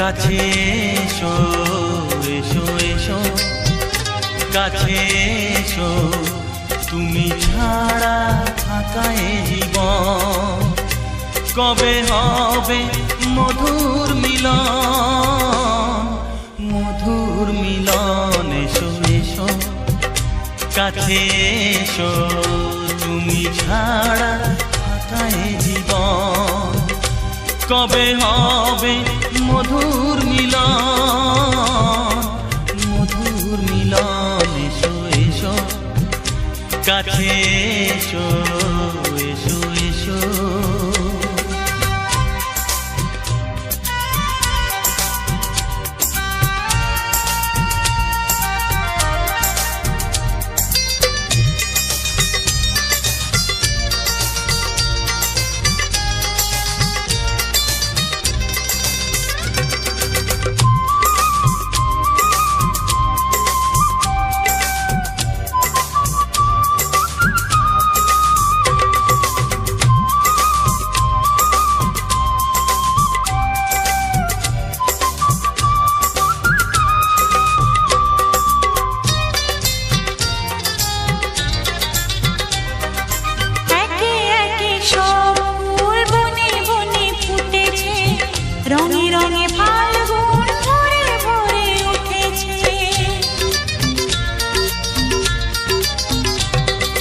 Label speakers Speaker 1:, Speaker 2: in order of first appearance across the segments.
Speaker 1: কাছে এসো এসো এসো কাছে এসো তুমি ছাড়া থাকা এ জীবন কবে হবে মধুর মিলন মধুর মিলন এসো এসো কাছে এসো তুমি ছাড়া থাকা এ জীবন কবে হবে মধুর মিলন মধুর মিলন এসো এসো কাছে এসো এসো এসো
Speaker 2: রঙে রঙে ফাল্গুন ভরে ভরে উঠেছে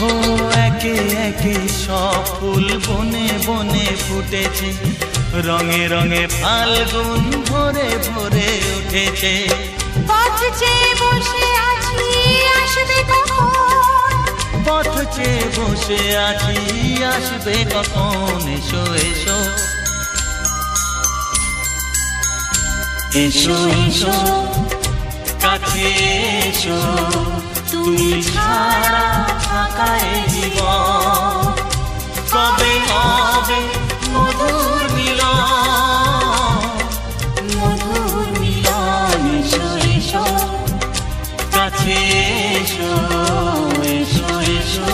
Speaker 1: ও একে একে সব ফুল বনে বনে ফুটেছে রঙে রঙে ফাল্গুন ভরে ভরে উঠেছে
Speaker 2: পথ চেয়ে বসে আছি আসবে কখন
Speaker 1: পথ চেয়ে বসে আছি আসবে কখন এসো এসো এসো এসো কাছে এসো তুমি ছাড়া থাকা এ জীবন কবে হবে মধুর মিলন মধুর মিলন এসো এসো কাছে এসো এসো এসো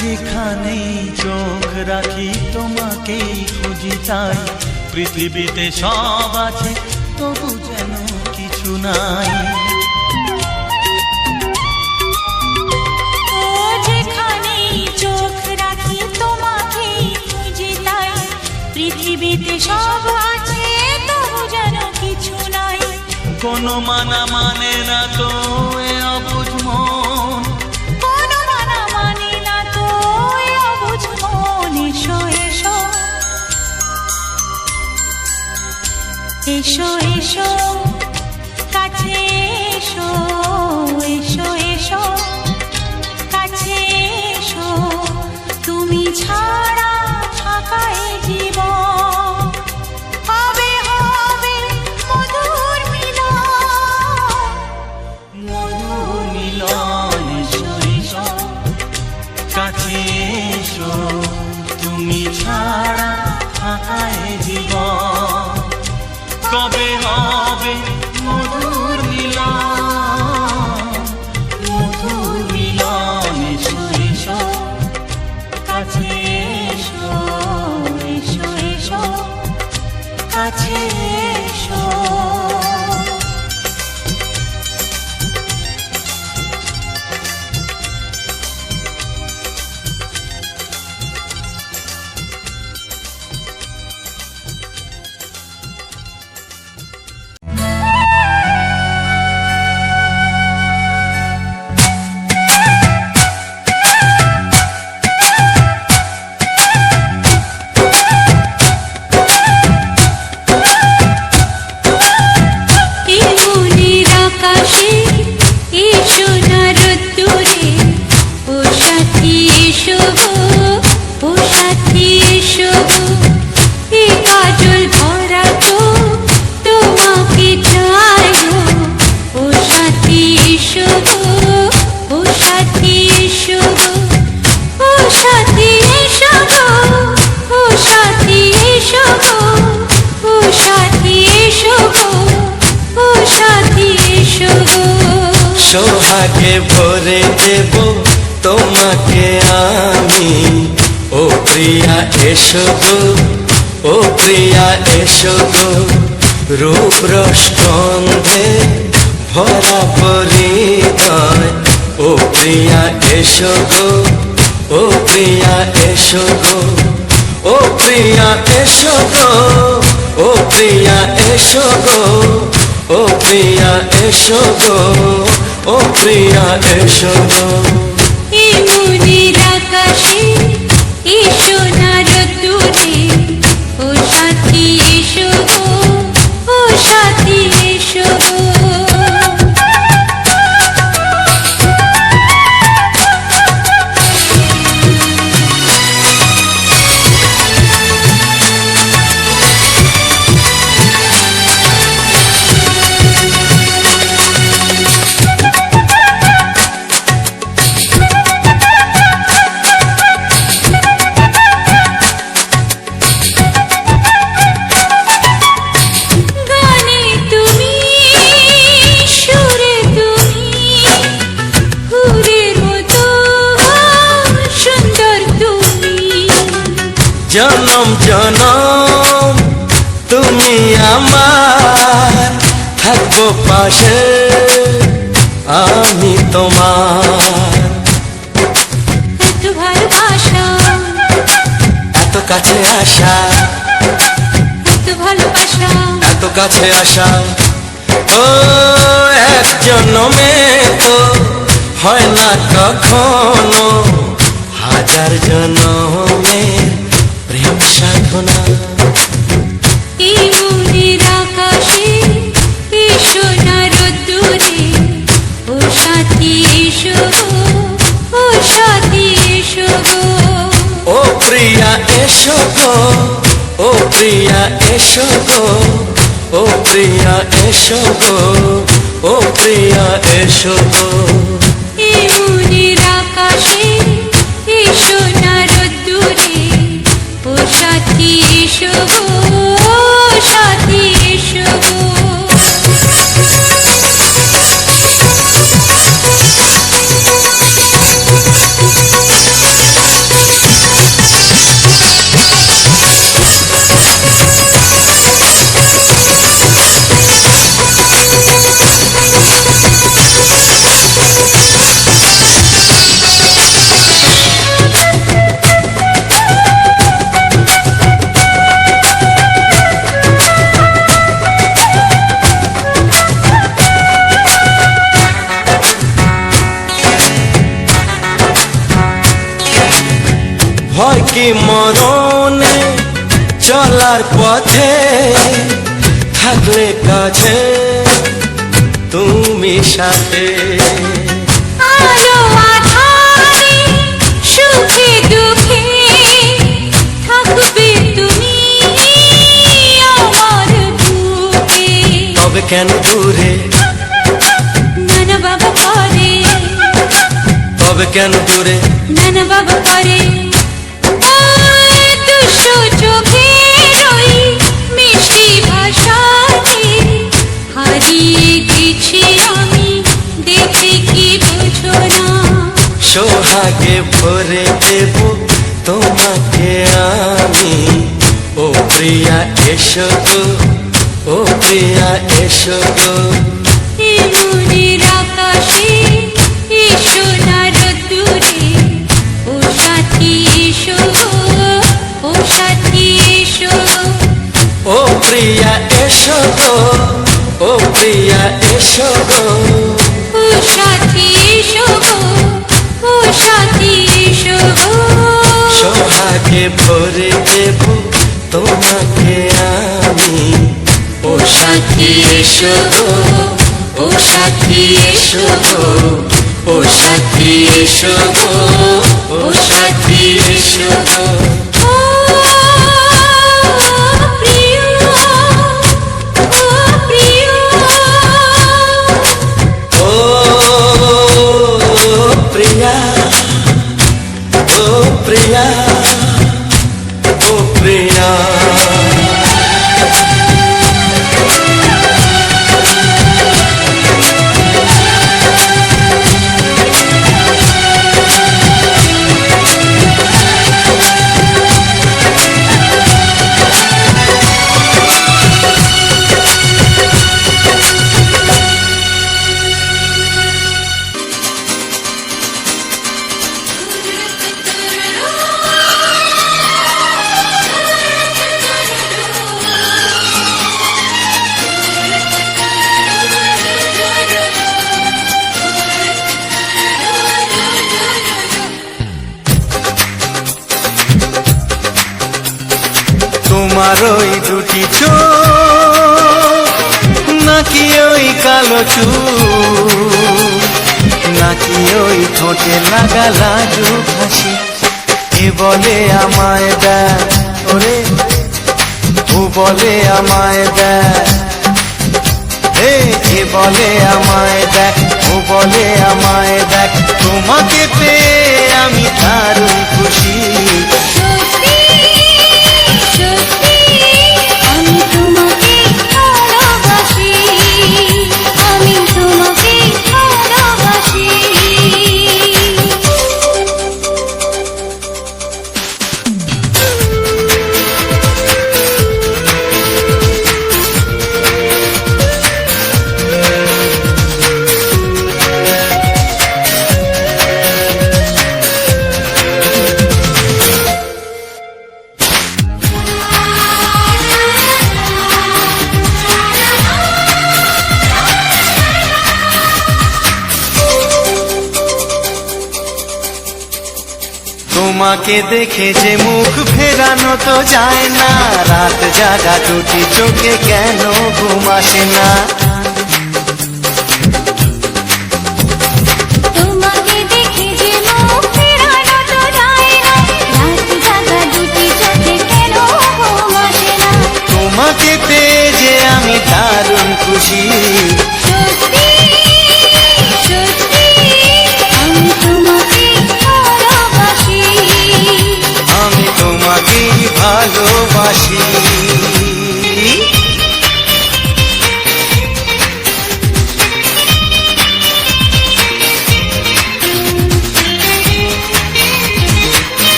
Speaker 1: যেখানেই চোখ রাখি তোমাকেই খুঁজি তাই পৃথিবীতে সব আছে তবু যেন কিছু নাই
Speaker 2: যেখানেই চোখ রাখি তোমাকেই খুঁজি তাই পৃথিবীতে সব আছে তবু যেন কিছু নাই
Speaker 1: কোনো মানা মানে না তো এ অবুঝ মন
Speaker 2: এসো এসো কাছে এসো এসো এসো কাছে এসো তুমি ছাড়া থাকা এ জীবন হবে হবে মধুর মিলন
Speaker 1: মধুর মিলন এসো এসো কাছে এসো তুমি ছাড়া থাকা এ জীবন কবে হবে
Speaker 2: এসো গো
Speaker 3: সোহাগে ভরে দেব তোমাকে আমি, ও প্রিয়া এসো গো, ও প্রিয়া এসো গো। রূপ রস গন্ধে ভরা পরিচয়, ও প্রিয়া এসো গো, ও প্রিয়া এসো গো, ও প্রিয়া এসো গো, ও প্রিয়া এসো গো, ও প্রিয়া এসো গো, ও প্রিয়া এসো গো।
Speaker 2: এই মনের আকাশে এসো না রোদ্দুরে, ও সাথী এসো গো, ও সাথী এসো গো। গানে তুমি, সুরে তুমি, হুরের মতো সুন্দর তুমি।
Speaker 3: জনম জনম তুমি আমার, থাকবো পাশে আমি তোমার।
Speaker 2: এত ভালোবাসা,
Speaker 3: এত কাছে আসা,
Speaker 2: এত ভালোবাসা,
Speaker 3: এত কাছে আসা, ও এক জন্মে তো হয় না কখনো, হাজার জন্মের প্রেম সাধনা।
Speaker 2: এই মনের আকাশে এসো না রোদ্দুরে, ও সাথী এসো গো, ও সাথী এসো গো।
Speaker 3: ও প্রিয়া এসো গো, ও প্রিয়া এসো গো, ও প্রিয়া এসো গো, ও প্রিয়া এসো গো।
Speaker 2: এই মনের আকাশে এসো না রোদ্দুরে, ও সাথী এসো গো, ও সাথী এসো গো।
Speaker 3: ভয় কি মরণে চলার পথে, থাকলে কাছে তুমি সাথে।
Speaker 2: আলো আঁধারে, সুখে দুঃখে থাকবে তুমি আমার বুকে।
Speaker 3: তবে কেন দূরে,
Speaker 2: নানা বাবা করে,
Speaker 3: তবে কেন দূরে,
Speaker 2: নানা বাবা করে। ওই দুশো চোখের ওই মিষ্টি ভাষাতে হারিয়ে গেছি আমি, দেখে কি বুঝো না।
Speaker 3: সোহাগে ভরে দেব তোমাকে আমি, ও প্রিয়া এসো গো, ও প্রিয়া এসো গো।
Speaker 2: এই মনের আকাশে এসো না রোদ্দুরে, ও সাথী এসো গো, ও সাথী এসো গো।
Speaker 3: ও প্রিয়া এসো গো, ও প্রিয়া এসো গো।
Speaker 2: ও সাথী এসো গো, ও সাথী এসো গো।
Speaker 3: সোহাগে ভরে দেব তোমাকে আমি, ও সাথী এসো গো, ও সাথী এসো গো, ও সাথী এসো গো, ও সাথী এসো গো।
Speaker 2: ও প্রিয়, ও প্রিয়,
Speaker 3: ও প্রিয়া, ও প্রিয়া, ও প্রিয়া। তোমার ওই দুটি চোখ নাকি ওই কালো চুল নাকি ওই ঠোঁটে লাগা লাজুক হাসি এ বলে আমায় দেয় ওরে ও বলে আমায় দেয় এ বলে আমায় দেখ ও বলে আমায় দেখ তোমাকে পেয়ে আমি দারুণ খুশি
Speaker 2: সত্যি সত্যি আমি তোমাকে ভালোবাসি আমি তোমাকে ভালোবাসি
Speaker 3: তোমাকে দেখে যে মুখ ফেরানো তো যায় না রাত জাগা দুটি চোখে কেন ঘুম আসে না
Speaker 2: তোমাকে দেখে যে মুখ ফেরানো তো যায় না রাত জাগা দুটি চোখে কেন ঘুম আসে না
Speaker 3: তোমাকে পেয়ে যে আমি দারুণ খুশি
Speaker 2: সত্যি সত্যি আমি তোমাকে ভালোবাসি
Speaker 3: আমি তোমাকেই ভালোবাসি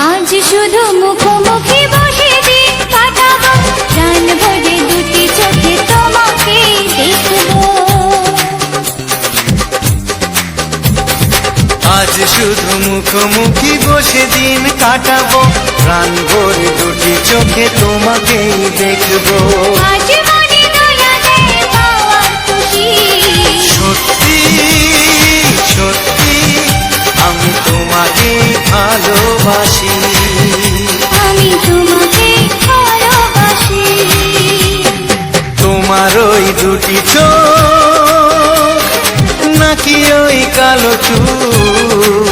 Speaker 2: আজ শুধু মুখোমুখি বসে দিন কাটাবো প্রাণ ভরে দুটি চোখে তোমাকে দেখবো
Speaker 3: আজ শুধু মুখোমুখি বসে দিন কাটাবো প্রাণ ভরে দুটি চোখে তোমাকেই দেখবো
Speaker 2: আজ মনে দয়া দেয় পাওয়ার খুশি
Speaker 3: সত্যি সত্যি আমি তোমাকে ভালোবাসি
Speaker 2: আমি তোমাকে ভালোবাসি
Speaker 3: তোমার ওই দুটি চোখ নাকি ওই কালো চুল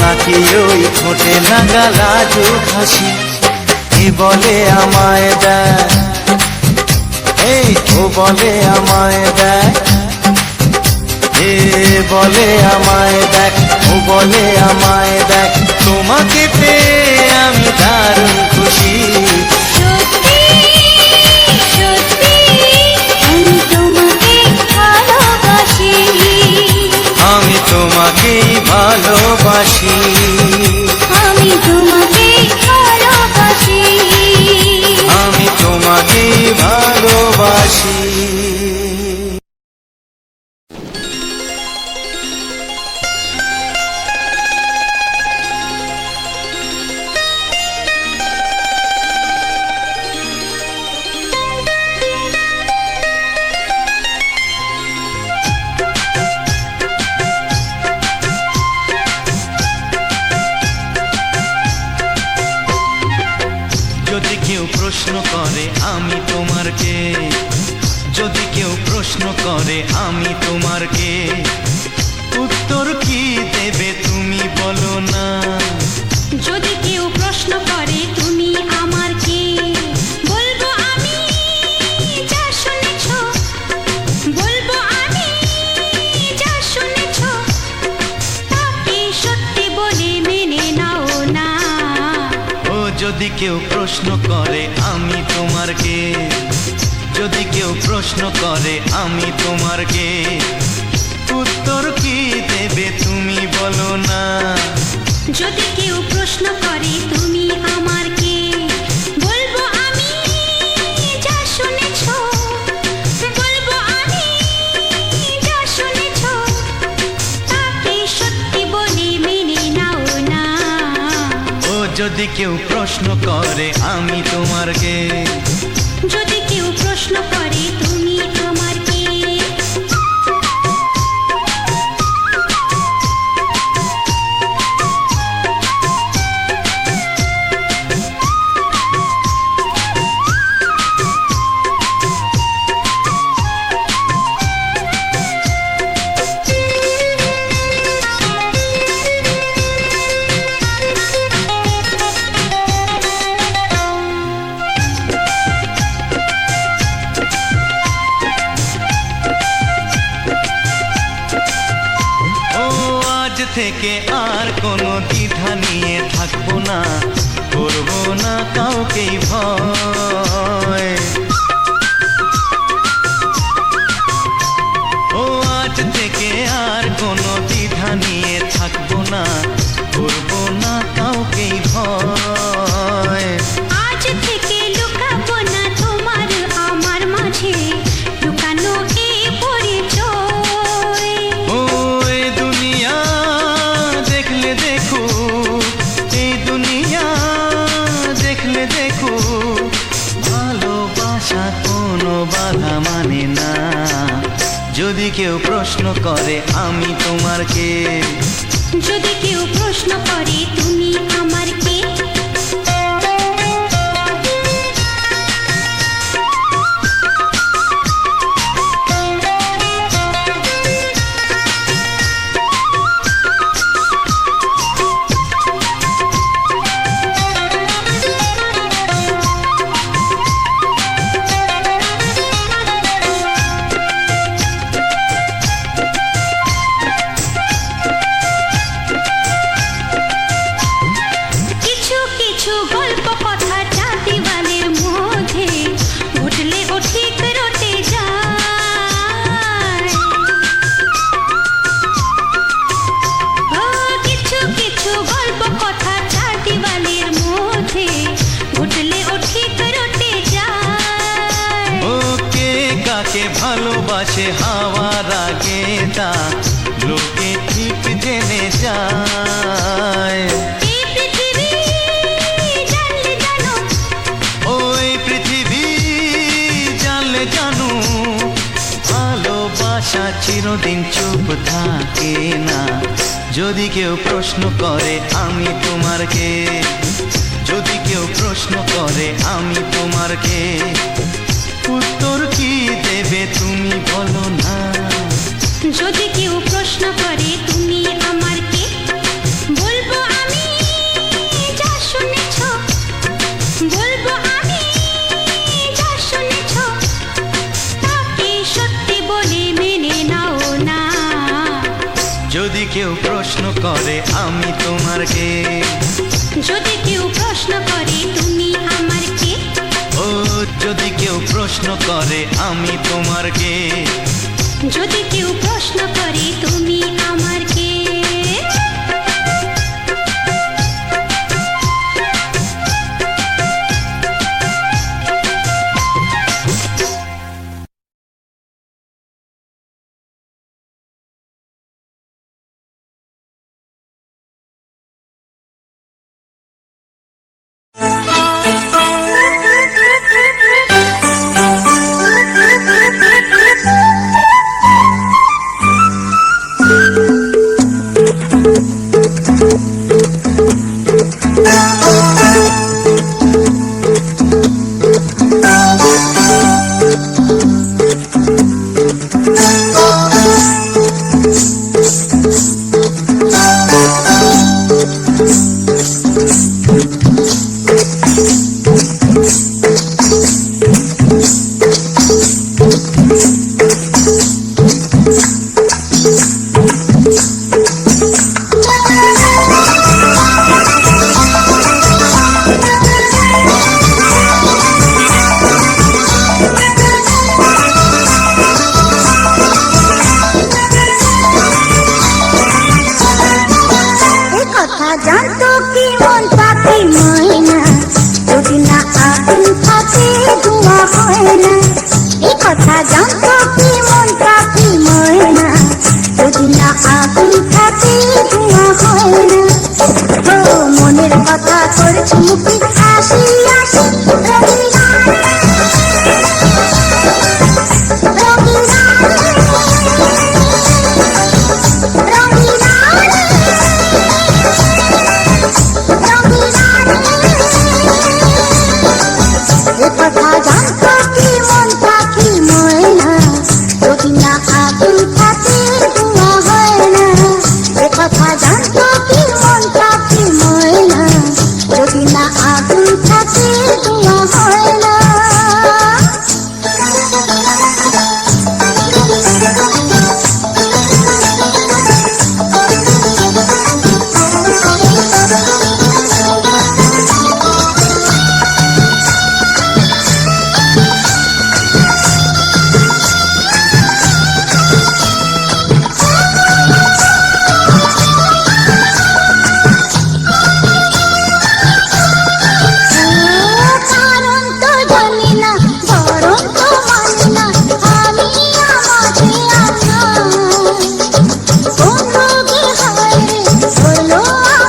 Speaker 3: নাকি ওই ঠোঁটে লাগা লাজুক হাসি এ বলে আমায় দেয় ও বলে আমায় দেয় এ বলে আমায় দেখ ও বলে আমায় দেখ তোমাকে পেয়ে আমি দারুণ খুশি
Speaker 2: সত্যি সত্যি আমি তোমাকে ভালোবাসি
Speaker 3: আমি তোমাকেই ভালোবাসি
Speaker 2: আমি তোমাকে ভালোবাসি
Speaker 3: আমি তোমাকেই ভালোবাসি
Speaker 1: যদি কেউ প্রশ্ন করে আমি তোমার কে যদি কেউ প্রশ্ন করে আমি তোমার কে উত্তর কি দেবে তুমি বলো না
Speaker 2: যদি কেউ প্রশ্ন করে তুমি আমার কে বলবো আমি যা শুনেছো বলবো আমি যা শুনেছো তাকে সত্যি বলে মেনে নাও না
Speaker 1: ও যদি কেউ প্রশ্ন করে আমি তোমার কে যদি কেউ প্রশ্ন করে আমি তোমার কে উত্তর কি দেবে তুমি বলো না
Speaker 2: যদি কেউ প্রশ্ন করে তুমি আমার কে বলবো আমি যা শুনেছো বলবো আমি যা শুনেছো তাকে
Speaker 1: যদি কেউ প্রশ্ন করে আমি তোমার কে,
Speaker 2: যদি কেউ প্রশ্ন করে তুমি আমার কে।
Speaker 1: থেকে আর কোনো দ্বিধা নিয়ে থাকবো না, করবো না কাউকেই ভয়। ও আজ থেকে আর কোনো দ্বিধা নিয়ে থাকবো না, করবো না কাউকেই ভয়।
Speaker 2: আজ থেকে লুকাবো না তোমার আমার মাঝে লুকানো এই পরিচয়।
Speaker 1: ও এই দুনিয়া দেখলে দেখো, এই দুনিয়া দেখলে দেখো, ভালোবাসা কোনো বাধা মানে না। যদি কেউ প্রশ্ন করে আমি তোমার কে,
Speaker 2: যদি কেউ প্রশ্ন করে তুমি আমার কে।
Speaker 1: ভালোবাসে হাওয়ার আগে তা লোকে ঠিক জেনে যায়। ওই পৃথিবী জানলে জানো, ভালোবাসা চিরদিন চুপ থাকে না। যদি কেউ প্রশ্ন করে আমি তোমার কে, যদি কেউ প্রশ্ন করে আমি তোমার কে, উত্তর কি দেবে তুমি বলো না।
Speaker 2: যদি কেউ প্রশ্ন করে তুমি আমার কে, বলবো আমি যা শুনেছ, বলবো আমি যা শুনেছ, তাকে সত্যি বলে মেনে নাও না।
Speaker 1: যদি কেউ প্রশ্ন করে আমি তোমার কে,
Speaker 2: যদি কেউ প্রশ্ন করে তুমি আমার কে।
Speaker 1: ও যদি কেউ প্রশ্ন করে আমি তোমার কে,
Speaker 2: যদি কেউ প্রশ্ন করে তুমি আমার কে। মনের কথা করে করছি মুখে হাসি হাসি রঙিলা রঙিলা রঙিলা এ কথা জানতো কি মন পাখি ময়না যদি না আগুন থাকে ধোঁয়া হয় না এ কথা জানতো কি মন পাখি ময়না যদি না আগুন থাকে ধোঁয়া হয় না কারণ তো জানি না বরং তো মানি না আমি আমাকে কোন রোগে হয় রে হলো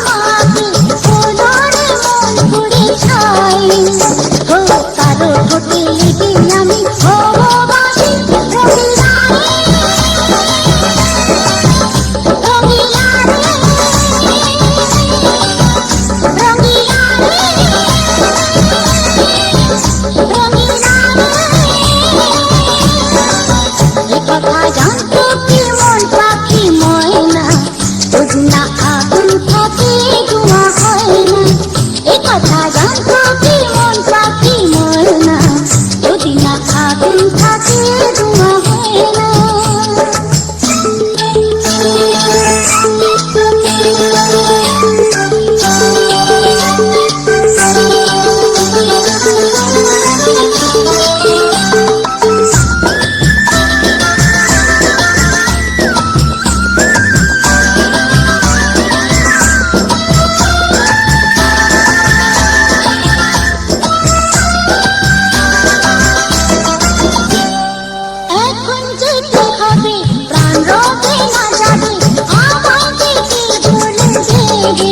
Speaker 2: আমাকে হলো রে মন পুড়ে ছাই হো কারো ঠোঁটে লেগে আমি হবো বাসি রঙিলা রঙিলা রঙিলা এ কথা জানতো কি মন পাখি ময়না যদি না আগুন থাকে ধোঁয়া হয় না এ কথা জানতো কি মন পাখি ময়না যদি না আগুন থাকে ধোঁয়া হয় না এখন যেতে হবে প্রাণ রবে না যাবে আমাকে কি ভুলে দেবে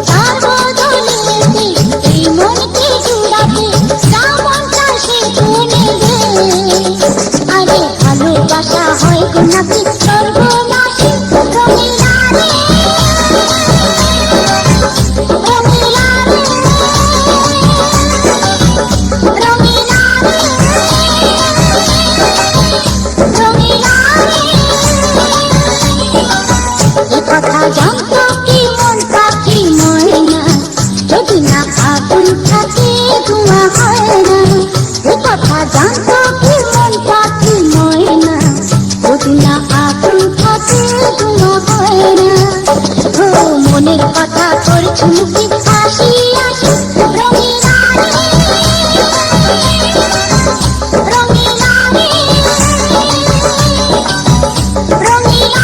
Speaker 2: তার বদলে এই মনকে জুড়াবে যেমনটা সে তুলে দে আরে ভালোবাসা হয় গো নাকি সর্বনাশী রঙিলা রে রঙিলা রে রঙিলা রে এ কথা জানতো কি মন পাখি ময়না যদি না আগুন থাকে ধোঁয়া হয় না এ কথা জানতো কি মন পাখি ময়না যদি না আগুন থাকে ধোঁয়া হয় না ও মনের কথা করছি মুখে হাসি হাসি রঙিলা রঙিলা রঙিলা রঙিলা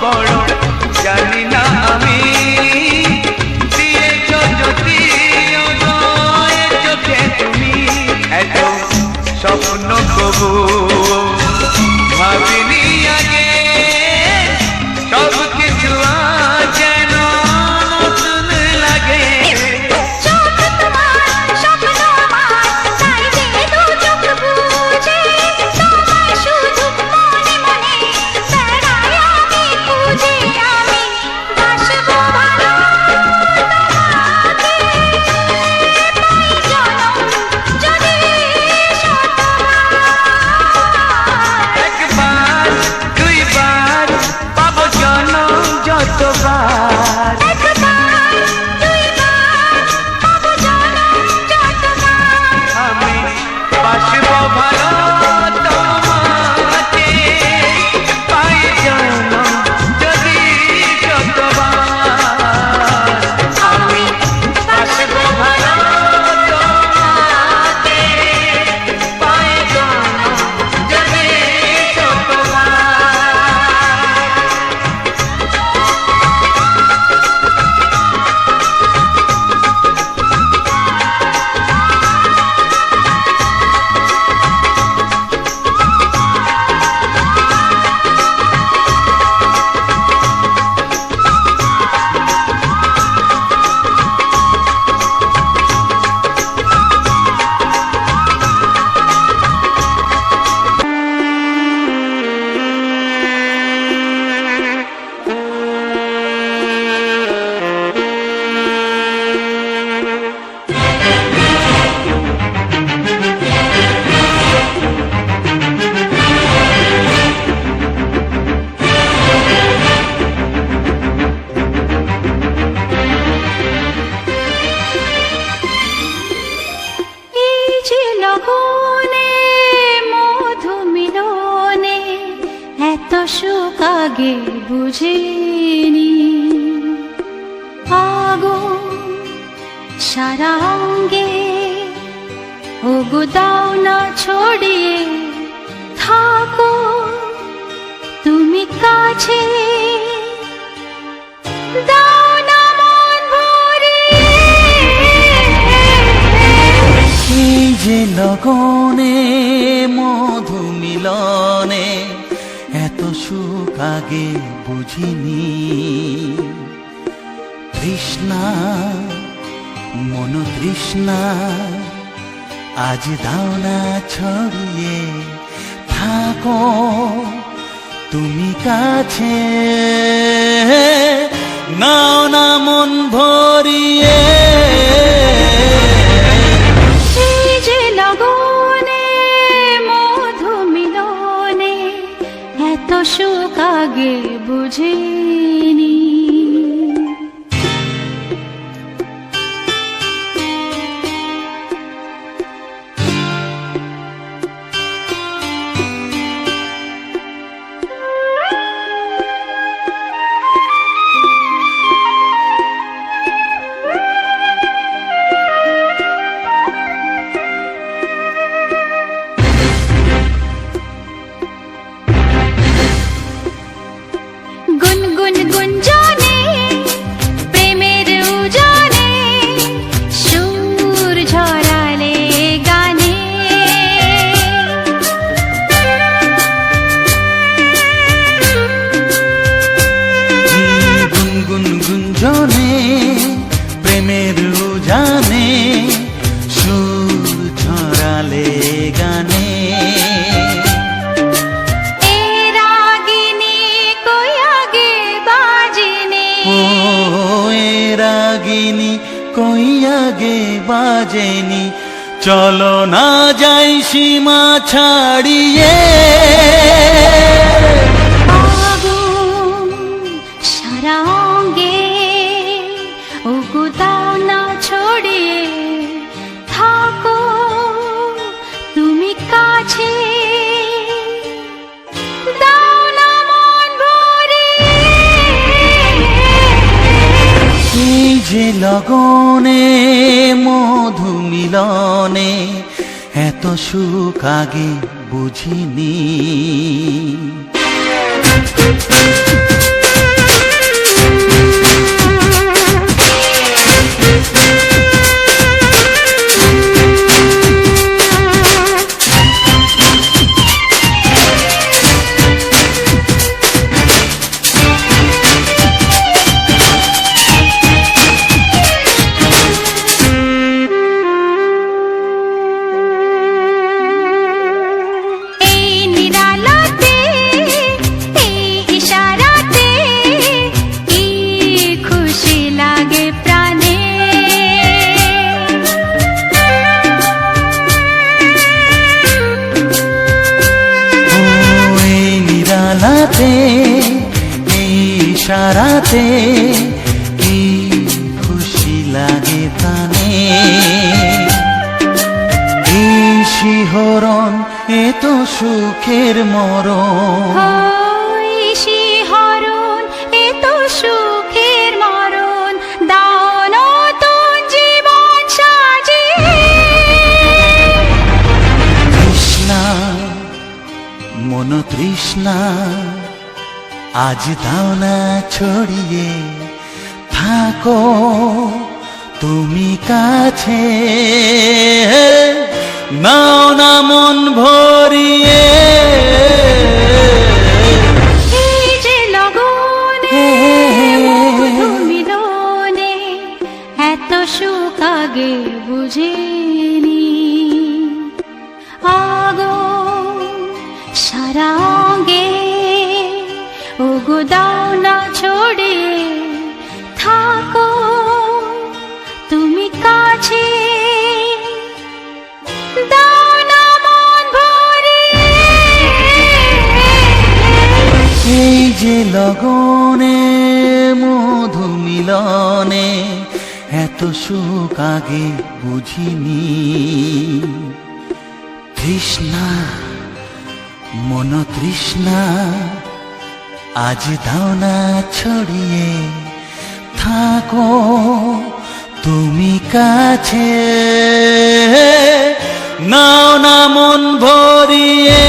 Speaker 1: বড় জানি না আমি দিয়েছ যদি ওদের চোখে তুমি এত স্বপ্ন কবু ভাবিনি আগে সব কিছু আজ যেন নতুন লাগে
Speaker 2: চোখ তোমার স্বপ্ন আমার তাই যে দু চোখ বুঝে তোমায় শুধু মনে মনে বেড়াই আমি খুঁজে আমি বাসবো ভালো তোমাকে পাই জনম যদি
Speaker 1: একবার দুইবার পাবো জনম যতবার
Speaker 2: একবার দুইবার পাবো জনম যতবার
Speaker 1: আমি বাসবো ভালো তোমাকে পাই জনম যদি যতবার আমি বাসবো ভালো তোমাকে পাই জনম যদি যতবার
Speaker 2: এই যে লগনে মধু মিলনে এত সুখ আগে বুঝিনি আগুন সারা অঙ্গে ওগো দাও না ছড়িয়ে থাকো তুমি কাছে দাও না মন ভরিয়ে
Speaker 3: এই যে লগনে মধু মিলনে এত সুখ আগে বুঝিনি তৃষ্ণা মন তৃষ্ণা আজ দাও না ছড়িয়ে থাকো তুমি কাছে নাও না মন ভরিয়ে
Speaker 2: এই যে লগনে মধু মিলনে এত সুখ আগে বুঝিনি গুনগুন গুঞ্জনে প্রেমের উজানে সুর ঝরালে গানে
Speaker 3: গুনগুন গুঞ্জনে প্রেমের উজানে সুর ছড়ালে গানে
Speaker 2: এ রাগিনী কই আগে বাজেনি
Speaker 3: ও এ রাগিনী কই আগে বাজেনি চলো না যাই সীমা ছাড়িয়ে
Speaker 2: আগুন সারা অঙ্গে ওগো দাও না ছড়িয়ে থাকো তুমি কাছে দাও না মন ভরিয়ে
Speaker 3: এই যে লগনে মধু মিলনে এত সুখ আগে বুঝিনি ইশারাতে কি খুশি লাগে প্রাণে, এই শিহরণ এ তো সুখের মরণ।
Speaker 2: ওই শিহরণ এ তো সুখের মরণ, দাও নতুন জীবন সাজিয়ে।
Speaker 3: তৃষ্ণা মন তৃষ্ণা আজ দাও না ছড়িয়ে, থাকো তুমি কাছে, নাও না মন ভরিয়ে।
Speaker 2: এই যে লগনে মধু মিলনে, এত সুখ আগে বুঝিনি। আগুন সারা অঙ্গে, ওগো দাও না ছড়িয়ে, থাকো তুমি কাছে, দাও না মন ভরিয়ে।
Speaker 3: এই যে লগনে মধু মিলনে, এত সুখ আগে বুঝিনি। তৃষ্ণা মন তৃষ্ণা আজ দাও না ছড়িয়ে, থাকো তুমি কাছে, নাও না মন ভরিয়ে।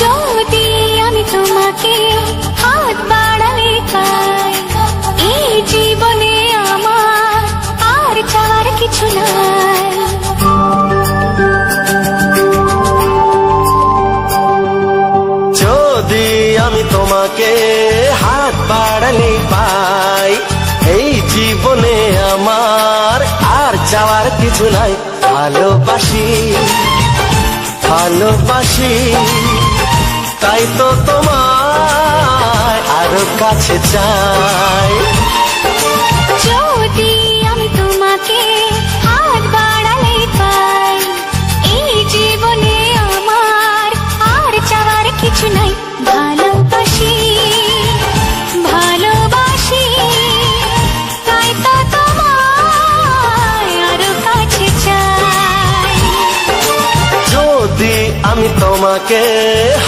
Speaker 2: যদি আমি তোমাকে হাত বাড়ালে পাই, এই জীবনে আমার আর চাওয়ার কিছু নাই।
Speaker 3: যদি আমি তোমাকে হাত বাড়ালে পাই, এই জীবনে আমার আর চাওয়ার কিছু নাই। ভালোবাসি ভালোবাসি তাই তো তোমায় আরো কাছে চাই।
Speaker 2: যদি আমি তোমাকে হাত বাড়ালে পাই, এই জীবনে আমার আর চাওয়ার কিছু নাই। ভালোবাসি ভালোবাসি তাই তো তোমায় আরো কাছে চাই।
Speaker 3: যদি আমি তোমাকে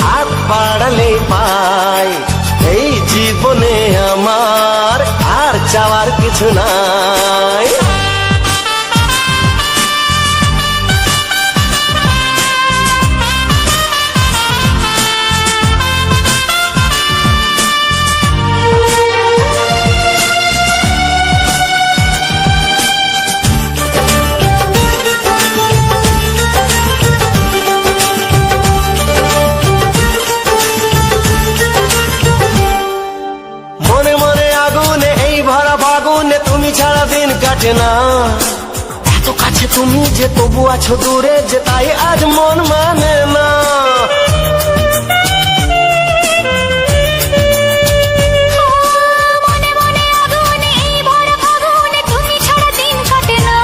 Speaker 3: হাত বাড়ালে পাই, এই জীবনে আমার আর চাওয়ার কিছু নাই। মনে মনে আগুনে এই ভরা ফাগুনে তুমি ছাড়া দিন কাটে না। এত কাছে তুমি যে তবু আছো দূরে, যে তাই আজ মন মানে না।
Speaker 2: মনে মনে আগুনে এই ভরা ফাগুনে তুমি ছাড়া দিন কাটে না।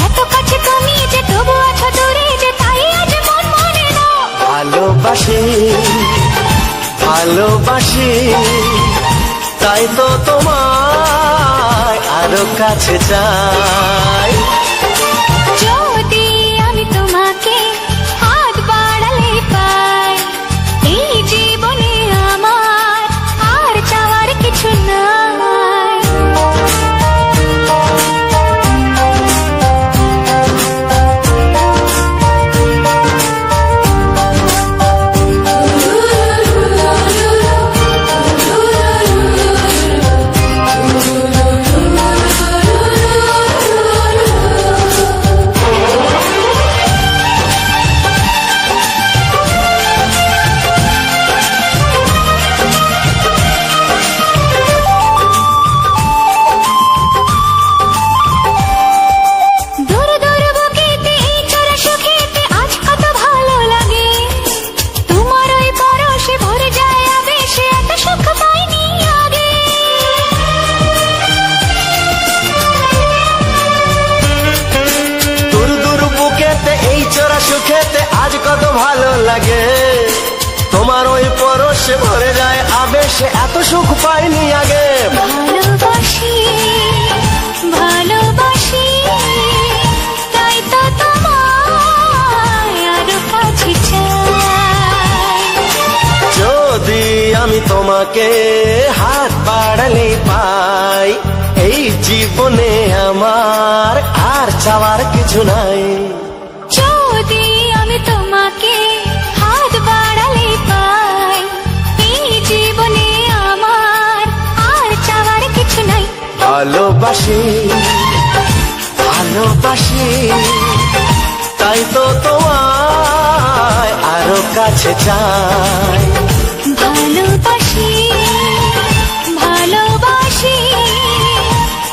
Speaker 2: এত কাছে তুমি যে তবু আছো দূরে, যে তাই আজ মন মানে না।
Speaker 3: ভালোবাসি ভালোবাসি তাই তো তোমায় আরো কাছে চাই।
Speaker 2: যদি আমি তোমাকে হাত বাড়ালে পাই, এই জীবনে আমার আর চাওয়ার কিছু নাই।
Speaker 3: তোমার ওই পরশে ভরে যায় আবেশে, এত সুখ পাইনি আগে।
Speaker 2: ভালোবাসি ভালোবাসি তাই তো তোমায় আরো কাছে চাই।
Speaker 3: যদি আমি তোমাকে হাত বাড়ালে পাই, এই জীবনে আমার আর চাওয়ার কিছু নাই।
Speaker 2: যদি আমি তোমাকে হাত বাড়ালে পাই, এই জীবনে আমার আর চাওয়ার কিছু নাই।
Speaker 3: ভালোবাসি ভালোবাসি তাই তো তোমায় আরো কাছে চাই।
Speaker 2: ভালোবাসি ভালোবাসি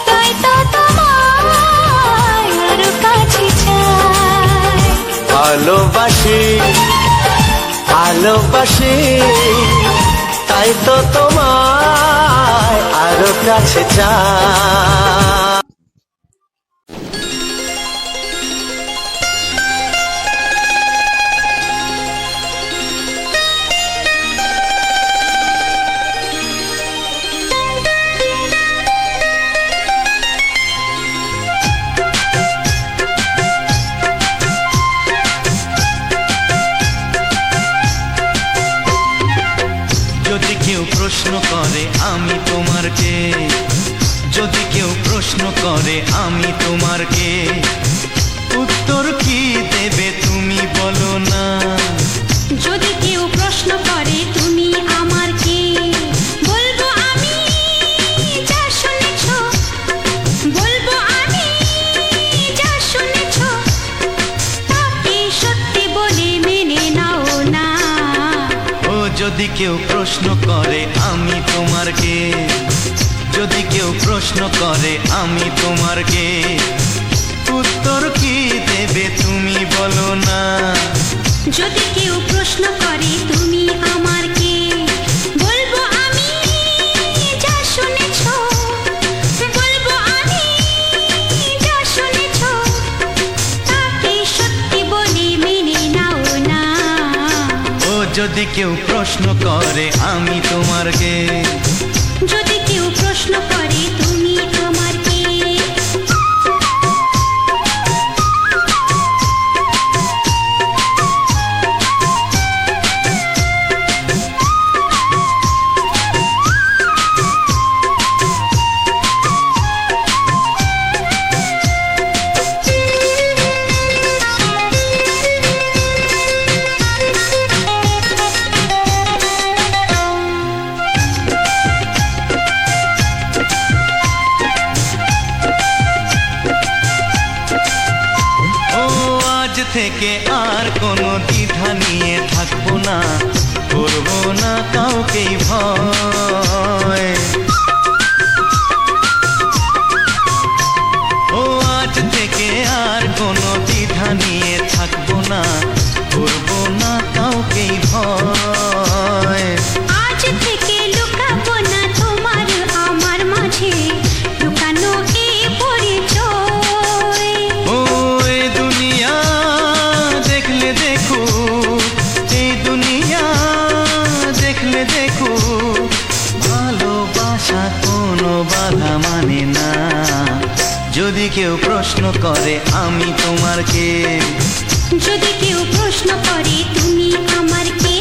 Speaker 2: তাই তো তোমায় আরো কাছে চাই।
Speaker 3: ভালোবাসি ভালোবাসি তাই তো তোমায় আরো কাছে চাই।
Speaker 1: যদি কেউ প্রশ্ন করে আমি তোমার কে, যদি কেউ প্রশ্ন করে আমি তোমার কে, উত্তর কি দেবে তুমি বলো না।
Speaker 2: যদি কেউ প্রশ্ন করে তুমি আমার কে, বলবো আমি যা শুনেছো, বলবো আমি যা শুনেছো, তাকে সত্যি বলে মেনে নাও না।
Speaker 1: ও যদি কেউ প্রশ্ন করে আমি তোমার কে, যদি কেউ প্রশ্ন করে আমি তোমার কে, উত্তর কি দেবে তুমি বলো না।
Speaker 2: যদি কেউ প্রশ্ন করে তুমি আমার কে, বলবো আমি যা শুনেছো, বলবো আমি যা শুনেছো, তাকে সত্যি বলে মেনে নাও না।
Speaker 1: ও যদি কেউ প্রশ্ন করে আমি তোমার কে,
Speaker 2: যদি কেউ প্রশ্ন করে তুমি আমার কে।
Speaker 1: থেকে আর কোনো দ্বিধা নিয়ে থাকবো না, করবো না কাউকেই ভয়। ও আজ থেকে আর কোনো দ্বিধা নিয়ে থাকবো না, করবো না কাউকেই ভয়।
Speaker 2: আজ থেকে লুকাবো না তোমার আমার মাঝে লুকানো এই পরিচয়।
Speaker 1: ও এই দুনিয়া দেখলে দেখো, এই দুনিয়া দেখলে দেখো, ভালোবাসা কোনো বাধা মানে না। যদি কেউ প্রশ্ন করে আমি তোমার কে,
Speaker 2: যদি কেউ প্রশ্ন করে তুমি আমার কে।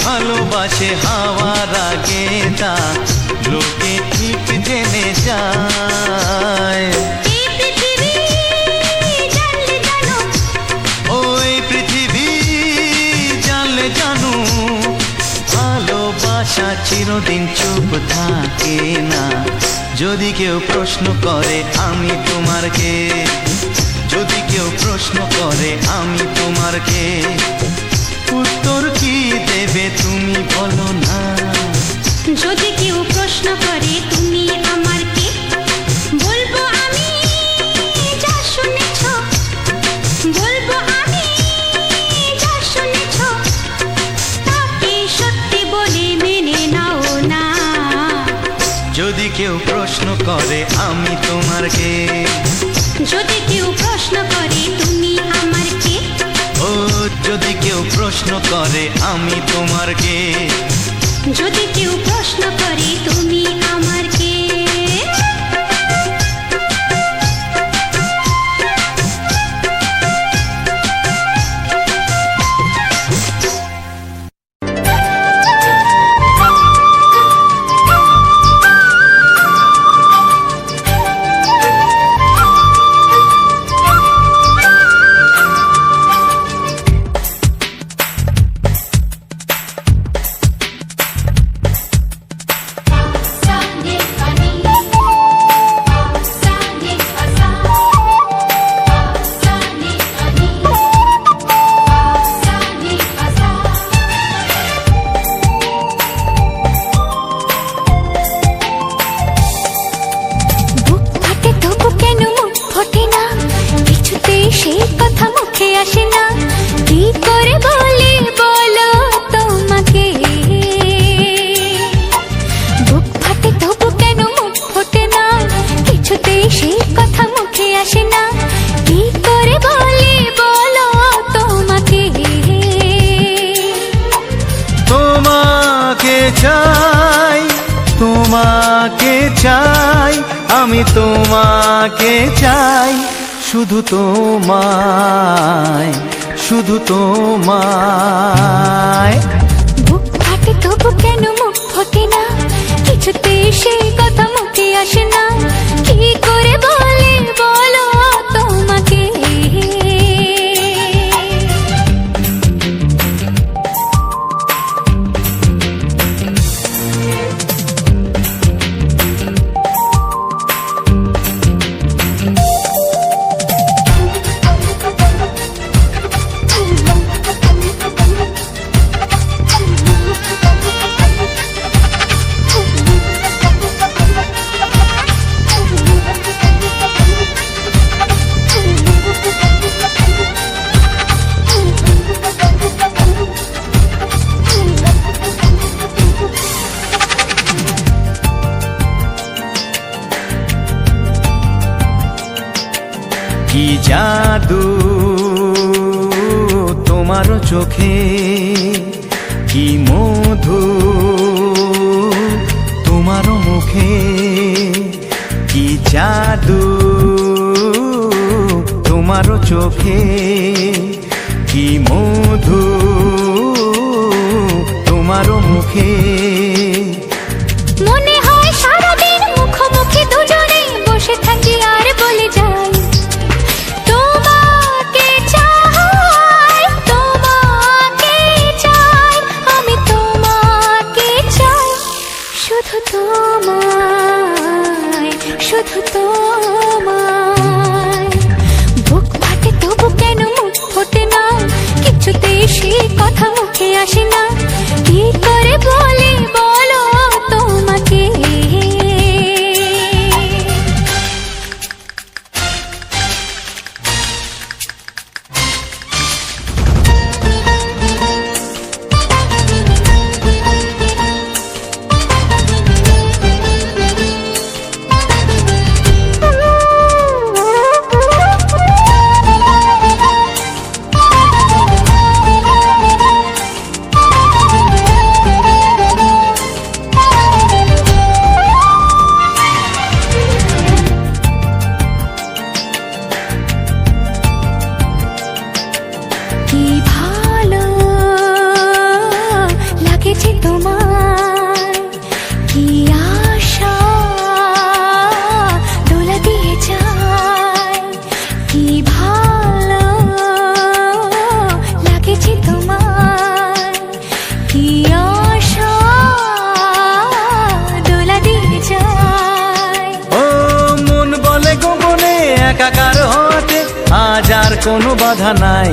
Speaker 1: ভালোবাসে হাওয়ার আগে তা লোকে ঠিক জেনে যায়।
Speaker 2: এই পৃথিবী যা
Speaker 1: চিরদিন চুপ থাকে না। যদি কেউ প্রশ্ন করে আমি তোমার কে, যদি কেউ প্রশ্ন করে আমি তোমার কে, উত্তর কি দেবে তুমি বলো না।
Speaker 4: যদি কেউ প্রশ্ন করে তুমি আমার কে, বলবো আমি যা শুনেছ, বলবো আমি যা শুনেছ, তাকে সত্যি বলে মেনে নাও না।
Speaker 1: যদি কেউ প্রশ্ন করে আমি তোমার কে,
Speaker 4: যদি কেউ প্রশ্ন করে তুমি আমার কে,
Speaker 1: ও যদি কেউ প্রশ্ন করে আমি তোমার কে,
Speaker 4: যদি কেউ প্রশ্ন করে তুমি আমার কে।
Speaker 2: সেই কথা মুখে আসে না, কি করে বলি বলো তোমাকে। বুক ফাটে তবু কেন মুখ ফোটে না, কিছুতেই সেই কথা মুখে আসে না, কি করে বলি বলো তোমাকে।
Speaker 3: তোমাকে চাই, তোমাকে চাই, আমি তোমাকে চাই, শুধু তোমায়, শুধু তোমায়।
Speaker 2: বুক ফাটে তবু কেন মুখ ফোটে না, কিছুতেই সেই কথা মুখে আসে না, কি করে বলি বলো তোমাকে।
Speaker 3: কি জাদু তোমার চোখে, কি মধু তোমার মুখে, কি জাদু তোমার চোখে, কি মধু তোমার মুখে।
Speaker 2: মনে হয় সারাদিন মুখোমুখি দুজনে বসে থাকি আর বলে যাই, তোমাকে চাই, তোমাকে চাই, আমি তোমাকে চাই, শুধু তোমায়, শুধু তোমায়। বুক ফাটে তবু কেন মুখ ফোটে না, কিছুতেই সেই কথা মুখে আসে না, কি করে বলি বলো তোমাকে। কি ভালো লাগেছে তোমার, কি আশা দোলা দিয়ে যায়, কি ভালো লাগেছে তোমার, কি আশা
Speaker 3: হওয়াতে আজ আর কোনো বাধা নাই।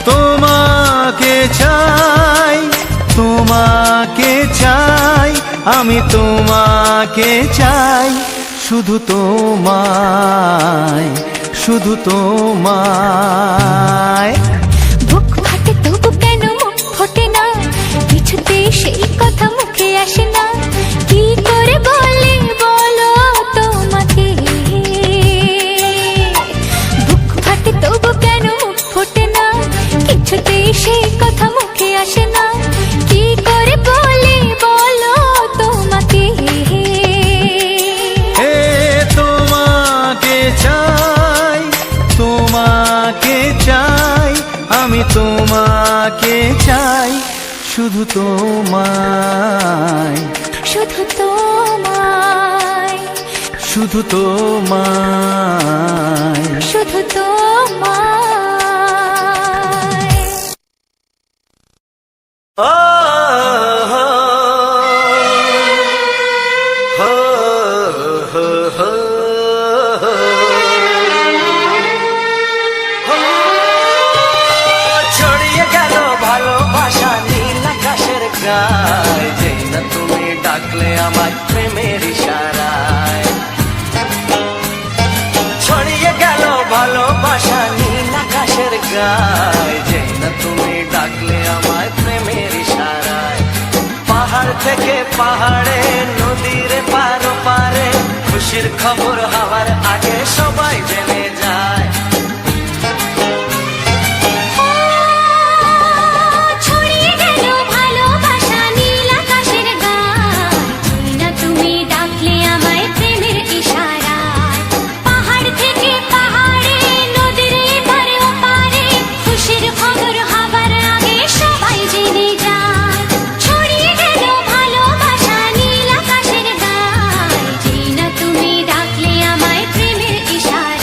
Speaker 3: তোমাকে চাই, তোমাকে চাই, আমি তোমাকে চাই, শুধু তোমায়, শুধু তোমায়।
Speaker 5: বুক ফাটে তবু কেন মুখ ফোটে না, কিছুতে সেই কথা মুখে আসে না, কি করে বলে বলো তোমাকে। বুক ফাটে তবু কেন মুখ ফোটে না, কিছুতে সেই কথা মুখে আসে না, কি করে বলে বলো তোমাকে।
Speaker 3: এ তোমাকে চাই, তোমাকে চাই, আমি তোমাকে চাই, শুধু তোমায়,
Speaker 5: শুধু তোমায়,
Speaker 3: শুধু তোমায়।
Speaker 5: শুধু তোমায়।
Speaker 3: ও হো হো হো হো হো। ছড়িয়ে গেল ভালোবাসা নীল আকাশের গায়ে, যেই না তুমি ডাকলে আমার প্রেমের ইশারায়। ছড়িয়ে গেল ভালোবাসা নীল আকাশের গায়ে, যেই না তুমি ডাকলে আমার প্রেমের ইশারায়। পাহাড় থেকে পাহাড়ে, নদীর পারো পারে, খুশির খবর হওয়ার আগে সবাই জেনে যায়।
Speaker 5: ছড়িয়ে গেল ভালোবাসা নীল আকাশের গায়ে, যেই না তুমি ডাকলে আমায় প্রেমের ইশারায়। পাহাড় থেকে পাহাড়ে, নদীর এপারে ওপারে, খুশির খবর হবার আগে সবাই জেনে যায়। ছড়িয়ে গেল ভালোবাসা নীল আকাশের গায়ে, যেই না তুমি ডাকলে আমায় প্রেমের ইশারায়।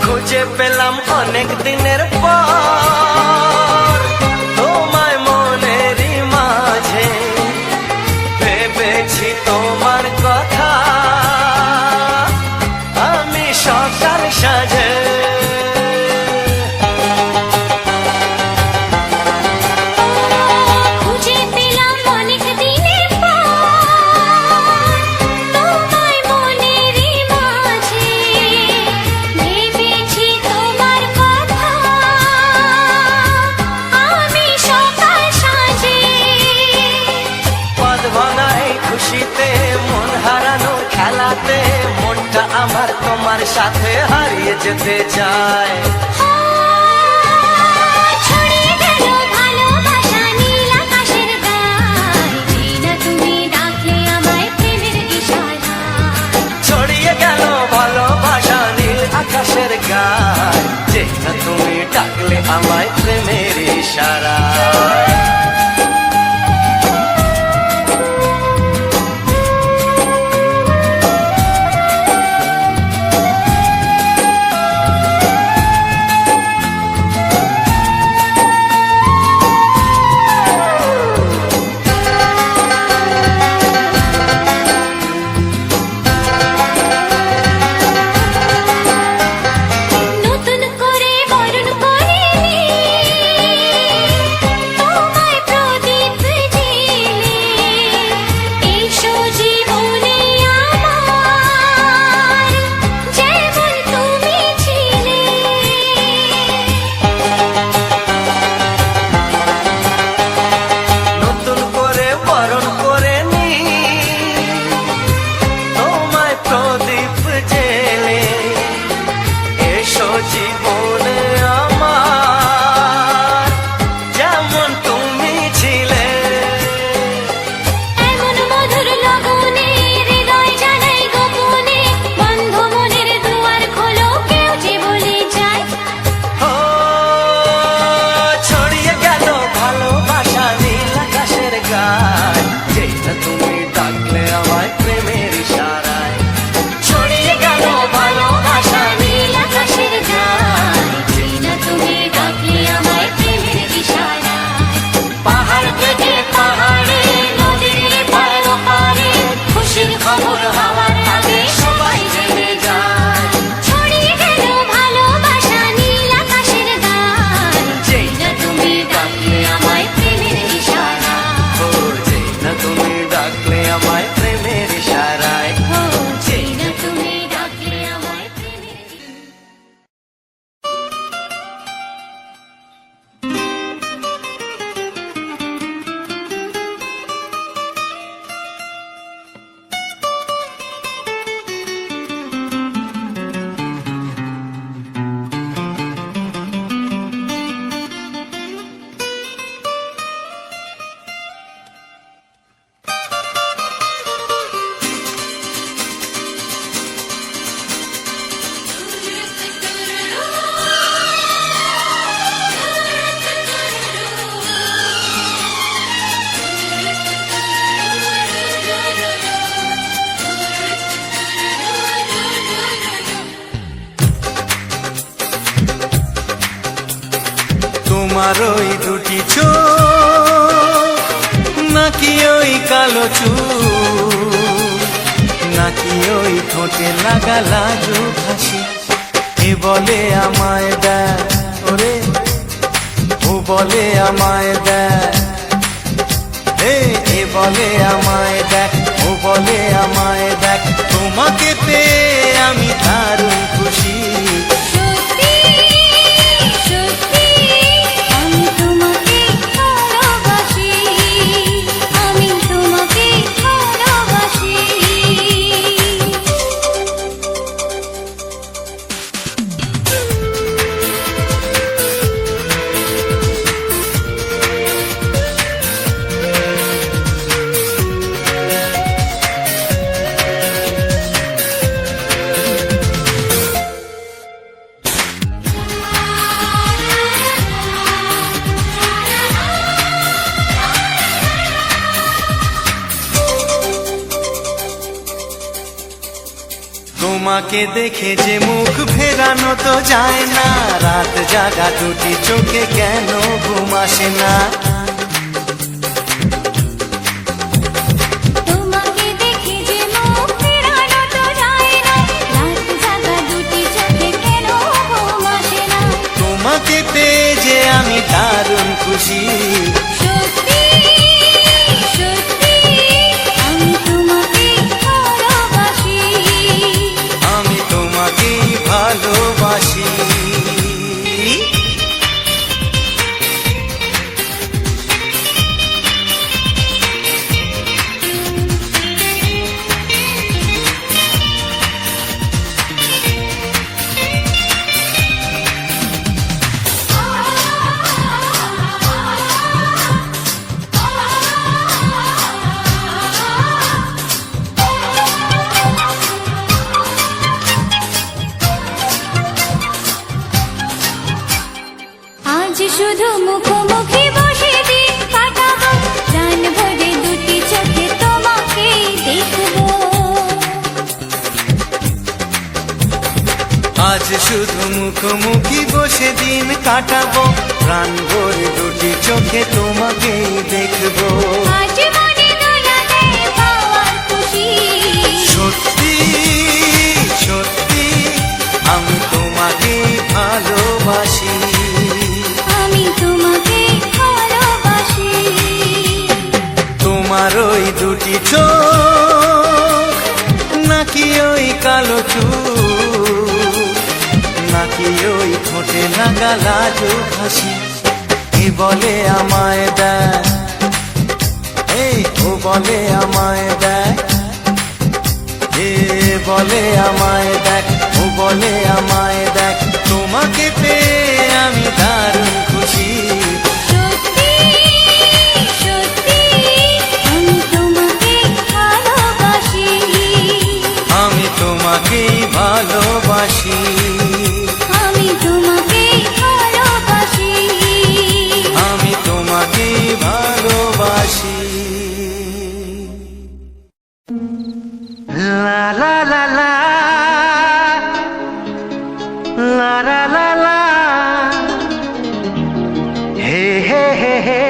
Speaker 3: খুঁজে পেলাম অনেক দিনের পর তোমায় মনেরই মাঝে, ভেবেছি তোমার কথা আমি সকাল সাজে।
Speaker 5: খুঁজে পেলাম অনেক দিনের পর তোমায় মনেরই মাঝে, ভেবেছি তোমার কথা আমি সকাল সাজে।
Speaker 3: পদ ভাঙা এই খুশিতে, মন হারানোর খেলাতে, মনটা আমার তোমার সাথে হারিয়ে যেতে চায়।
Speaker 5: ছড়িয়ে গেল ভালোবাসা নীল আকাশের গায়ে, যেই না তুমি ডাকলে আমায় প্রেমের ইশারায়।
Speaker 3: ছড়িয়ে গেল ভালোবাসা নীল আকাশের গায়ে, যেই না তুমি ডাকলে আমায় প্রেমের ইশারায়।
Speaker 5: নতুন করে বরণ করিনি,
Speaker 3: তোমার ওই দুটি চোখ নাকি ওই কালো চুল নাকি ওই ঠোঁটে লাগা লাজুক হাসি এ বলে আমায় দেয় ওরে ও বলে আমায় দেয় এ বলে আমায় দেখ ও বলে আমায় দেখ তোমাকে পেয়ে আমি দারুণ খুশি
Speaker 5: সত্যি সত্যি আমি তোমাকে ভালোবাসি আমি তোমাকে ভালোবাসি
Speaker 3: তোমাকে দেখে যে মুখ ফেরানো তো যায় না রাত জাগা দুটি চোখে কেন ঘুম আসে না
Speaker 5: তোমাকে দেখে যে মুখ ফেরানো তো যায় না রাত জাগা দুটি চোখে কেন ঘুম আসে না
Speaker 3: তোমাকে পেয়ে যে আমি দারুণ খুশি
Speaker 5: সত্যি সত্যি আমি তোমাকে ভালোবাসি
Speaker 3: আমি তোমাকেই ভালোবাসি
Speaker 5: আজ শুধু মুখোমুখি বসে দিন কাটাবো জান ভরে দুটি চোখে তোমাকে দেখবো
Speaker 3: আজ শুধু মুখোমুখি বসে দিন কাটাবো প্রাণ ভরে দুটি চোখে তোমাকেই দেখবো
Speaker 5: আজ মনে দোলা দেয় পাওয়ার খুশি
Speaker 3: সত্যি সত্যি আমি তোমাকেই ভালোবাসি
Speaker 5: আমি তোমাকে ভালোবাসি
Speaker 3: তোমার ওই দুটি চোখ নাকি ওই কালো চুল নাকি ওই ঠোঁটে লাগা লাজুক হাসি এ বলে আমায় দেয় ও বলে আমায় দেয় এ বলে আমায় দেখ ও বলে আমায় দেখ তোমাকে পেয়ে আমি দারুণ খুশি
Speaker 5: সত্যি সত্যি আমি তোমাকে ভালোবাসি
Speaker 3: আমি তোমাকেই ভালোবাসি
Speaker 5: আমি তোমাকে ভালোবাসি
Speaker 3: আমি তোমাকেই ভালোবাসি লা লা লা লা লা লা লা লা হে হে হে হে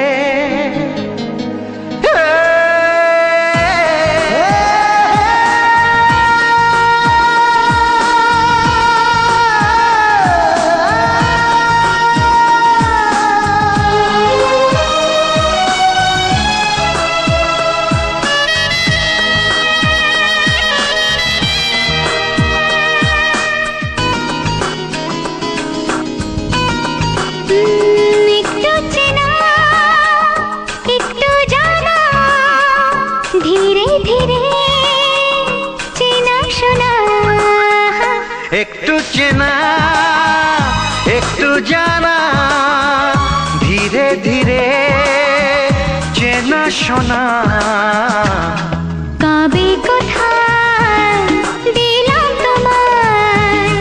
Speaker 5: একটু চেনা একটু জানা ধীরে ধীরে চেনা শোনা
Speaker 3: একটু চেনা একটু জানা ধীরে ধীরে চেনা শোনা
Speaker 5: কবে কোথায় দিলাম তোমায়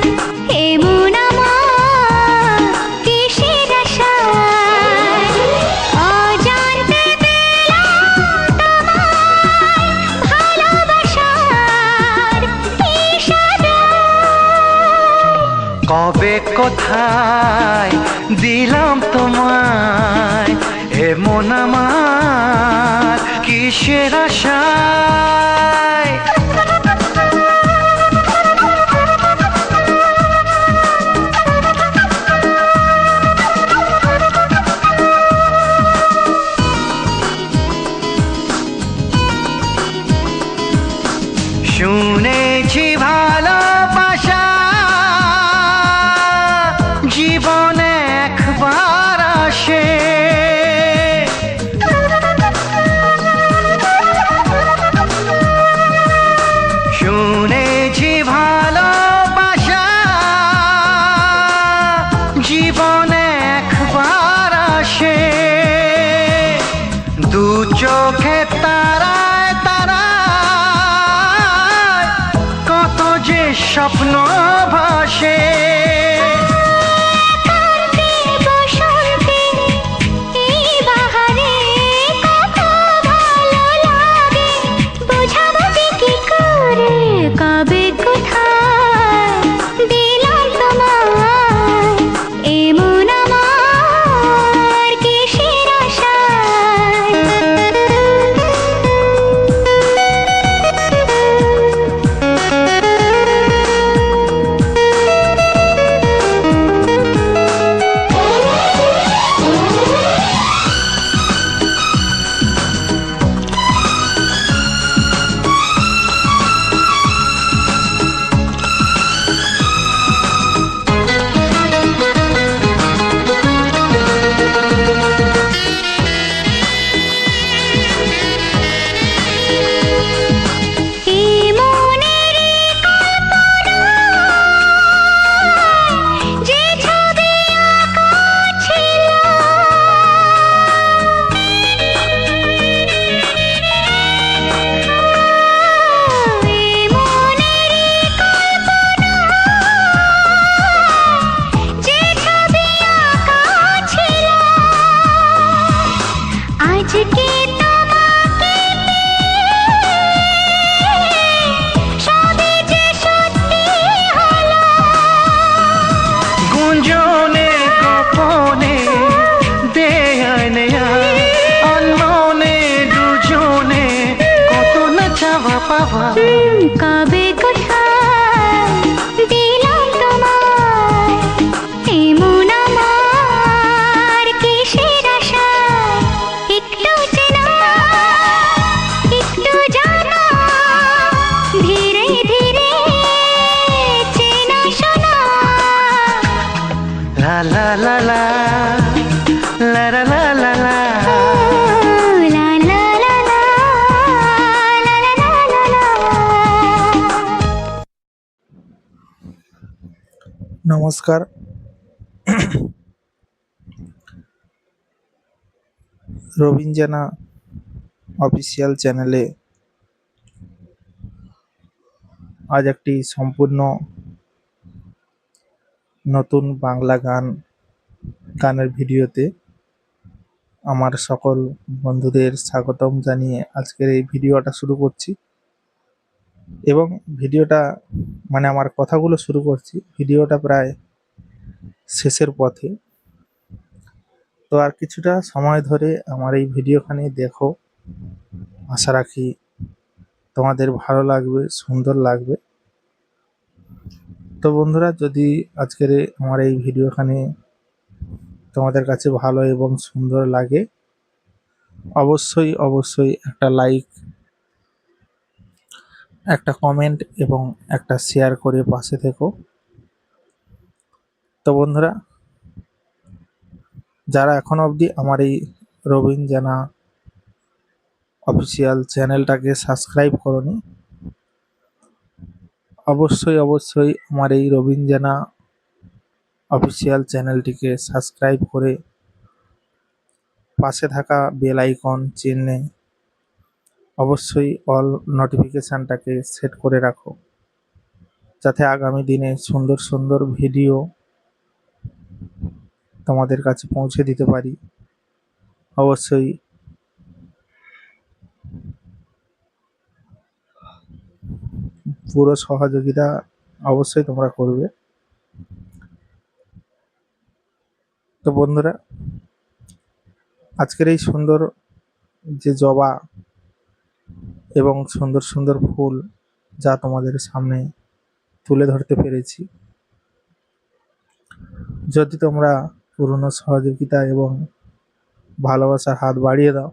Speaker 5: এমন আমার কিসের আশায় অজান্তে পেলাম তোমায় ভালোবাসার ইশারায়
Speaker 1: কবে কোথায় দিলাম তোমায় এমন আমার কিসের আশায়। শুনেছি ভালোবাসা জীবনে একবার আসে, শুনেছি ভালোবাসা জীবনে একবার আসে, দু চোখে তারায় তারায় কত যে স্বপ্ন ভাসে।
Speaker 5: কান্তি বসন্তে এই বাহারে কত ভালো লাগে, বোঝাবো যে কি করে কবে কোথায় দিলাম তোমায় এমন আমার কিসের আশায়। এই মনেরই কল্পনায় যে ছবি আঁকা ছিল, এই মনেরই কল্পনায় যে ছবি আঁকা ছিল, আজকে তোমাকে সবই যে সত্যি হলো।
Speaker 1: গুঞ্জনে গোপনে দেয়ানে অন্যনে দুজনে কত না চাওয়া পাওয়া।
Speaker 5: কবে কোথায় দিলাম তোমায় এমন আমার কিসের আশায়। একটু চেনা একটু জানা ধীরে ধীরে চেনা শোনা।
Speaker 1: লা লা লা লা লা লা লা লা লা।
Speaker 5: লা লা লা লা, লা লা লা লা লা।
Speaker 6: নমস্কার। রবিন জানা অফিসিয়াল চ্যানেলে আজ একটি সম্পূর্ণ নতুন বাংলা গানের ভিডিওতে আমার সকল বন্ধুদের স্বাগতম জানিয়ে আজকের এই ভিডিওটা শুরু করছি। এবং ভিডিওটা মানে আমার কথাগুলো শুরু করছি, ভিডিওটা প্রায় শেষের পথে। তো আর কিছুটা সময় ধরে আমার এই ভিডিওখানি দেখো, আশা রাখি তোমাদের ভালো লাগবে, সুন্দর লাগবে। তো বন্ধুরা, যদি আজকের আমার এই ভিডিওখানি তোমাদের কাছে ভালো এবং সুন্দর লাগে, অবশ্যই অবশ্যই একটা লাইক, একটা কমেন্ট এবং একটা শেয়ার করে পাশে থেকো। তো বন্ধুরা, যারা এখন অবধি আমার এই রবিন জানা অফিসিয়াল চ্যানেলটাকে সাবস্ক্রাইব করনি, অবশ্যই অবশ্যই আমার এই রবিন জানা অফিসিয়াল চ্যানেলটিকে সাবস্ক্রাইব করে পাশে থাকা বেল আইকন চিহ্নে অবশ্যই অল নোটিফিকেশানটাকে সেট করে রাখো, যাতে আগামী দিনে সুন্দর সুন্দর ভিডিও তোমাদের কাছে পৌঁছে দিতে পারি। অবশ্যই পুরো সহযোগিতা অবশ্যই তোমরা করবে। তো বন্ধুরা, আজকের এই সুন্দর যে জবা এবং সুন্দর সুন্দর ফুল যা তোমাদের সামনে তুলে ধরতে পেরেছি, যদি তোমরা পুরনো সহযোগিতা এবং ভালোবাসার হাত বাড়িয়ে দাও,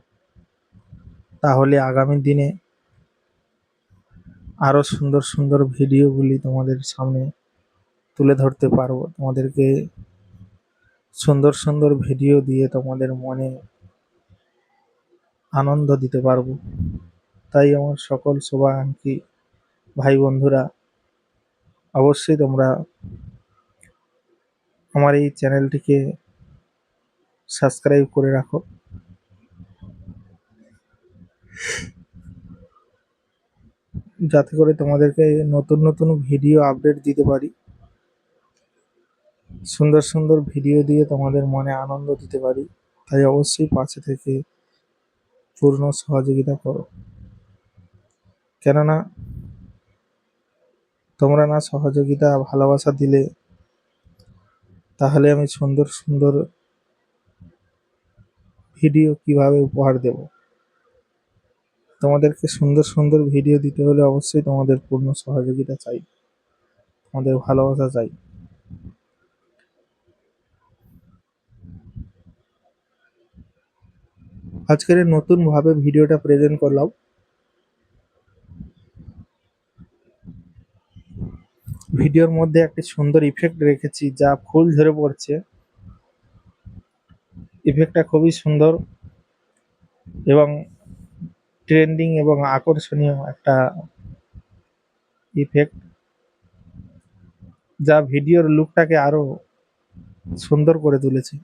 Speaker 6: তাহলে আগামী দিনে আরো সুন্দর সুন্দর ভিডিওগুলি তোমাদের সামনে তুলে ধরতে পারবো। তোমাদেরকে সুন্দর সুন্দর ভিডিও দিয়ে তোমাদের মনে আনন্দ দিতে পারবো। তাই আমার সকল শুভাকাঙ্ক্ষী ভাই বন্ধুরা, অবশ্যই তোমরা আমার এই চ্যানেলটিকে সাবস্ক্রাইব করে রাখো, যাতে করে তোমাদেরকে নতুন নতুন ভিডিও আপডেট দিতে পারি, সুন্দর সুন্দর ভিডিও দিয়ে তোমাদের মনে আনন্দ দিতে পারি। তাই অবশ্যই পাশে থেকে পূর্ণ সহযোগিতা করো, কেননা তোমরা না সহযোগিতা ভালোবাসা দিলে তাহলে আমি সুন্দর সুন্দর ভিডিও কিভাবে উপহার দেব। তোমাদেরকে সুন্দর সুন্দর ভিডিও দিতে হলে অবশ্যই তোমাদের পূর্ণ সহযোগিতা চাই, তোমাদের ভালোবাসা চাই। আজকের এই নতুন ভাবে ভিডিওটা প্রেজেন্ট করলাম। ভিডিওর মধ্যে একটি সুন্দর ইফেক্ট রেখেছি, যা ফুল ঝরে পড়ছে। ইফেক্টটা খুবই সুন্দর এবং ট্রেন্ডিং এবং আকর্ষণীয় একটা ইফেক্ট, যা ভিডিওর লুকটাকে আরো সুন্দর করে তুলেছে,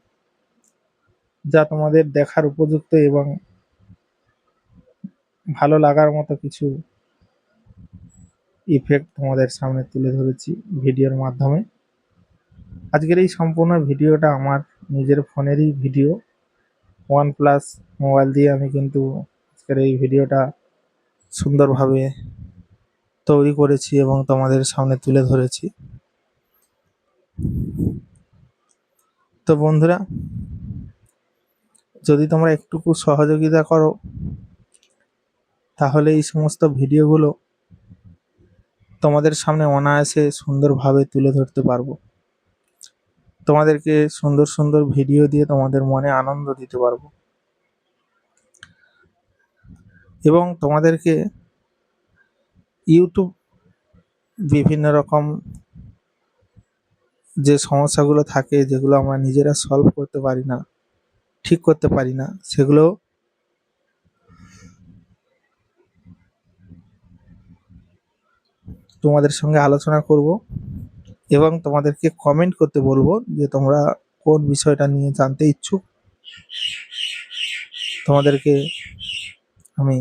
Speaker 6: যা তোমাদের দেখার উপযুক্ত এবং ভালো লাগার মতো কিছু ইফেক্ট তোমাদের সামনে তুলে ধরেছি ভিডিওর মাধ্যমে। আজকের এই সম্পূর্ণ ভিডিওটা আমার নিজের ফোনেরই ভিডিও। OnePlus মোবাইল দিয়ে আমি কিন্তু আজকের এই ভিডিওটা সুন্দরভাবে তৈরি করেছি এবং তোমাদের সামনে তুলে ধরেছি। তো বন্ধুরা, যদি তোমরা একটুকু সহযোগিতা করো, তাহলে এই সমস্ত ভিডিওগুলো তোমাদের সামনে অনায়াসে সুন্দরভাবে তুলে ধরতে পারবো। তোমাদেরকে সুন্দর সুন্দর ভিডিও দিয়ে তোমাদের মনে আনন্দ দিতে পারবো এবং তোমাদেরকে ইউটিউব বিভিন্ন রকম যে সমস্যাগুলো থাকে, যেগুলো আমরা নিজেরা সলভ করতে পারি না, ঠিক করতে পারি না, সেগুলো তোমাদের সঙ্গে আলোচনা করব এবং তোমাদেরকে কমেন্ট করতে বলবো যে তোমরা কোন বিষয়টা নিয়ে জানতে ইচ্ছুক। তোমাদেরকে আমি